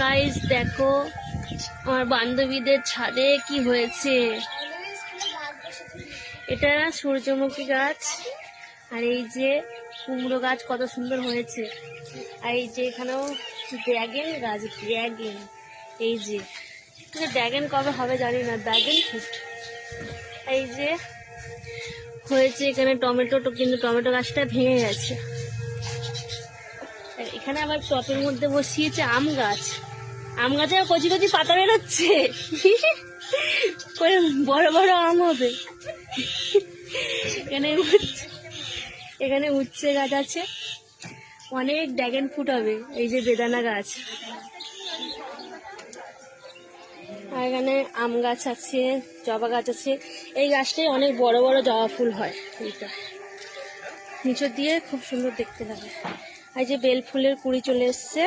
Guys দেখো আমার বান্ধবীদের ছাদে কি হয়েছে। এটা সূর্যমুখী গাছ, আর এই যে কুমড়ো গাছ কত সুন্দর হয়েছে। আর এই যে এখানেও ড্র্যাগন গাছ, ড্র্যাগন। এই যে ড্র্যাগন কবে হবে জানি না, ড্র্যাগন ফ্রুট। এই যে হয়েছে এখানে টমেটো, কিন্তু টমেটো গাছটা ভেঙে গেছে। এখানে আবার টপের মধ্যে বসিয়েছে আম গাছ। আম গাছে কচি কচি পাতা বেরোচ্ছে, বড় বড় আম হবে। এখানে উচ্ছে গাছ আছে, অনেক ড্র্যাগন ফ্রুট হবে। এই যে বেদানা গাছ, আর এখানে আম গাছ আছে, জবা গাছ আছে। এই গাছটাই অনেক বড় বড় জবা ফুল হয়। এইটা নিচে দিয়ে খুব সুন্দর দেখতে লাগে। এই যে বেল ফুলের কুড়ি চলে এসছে।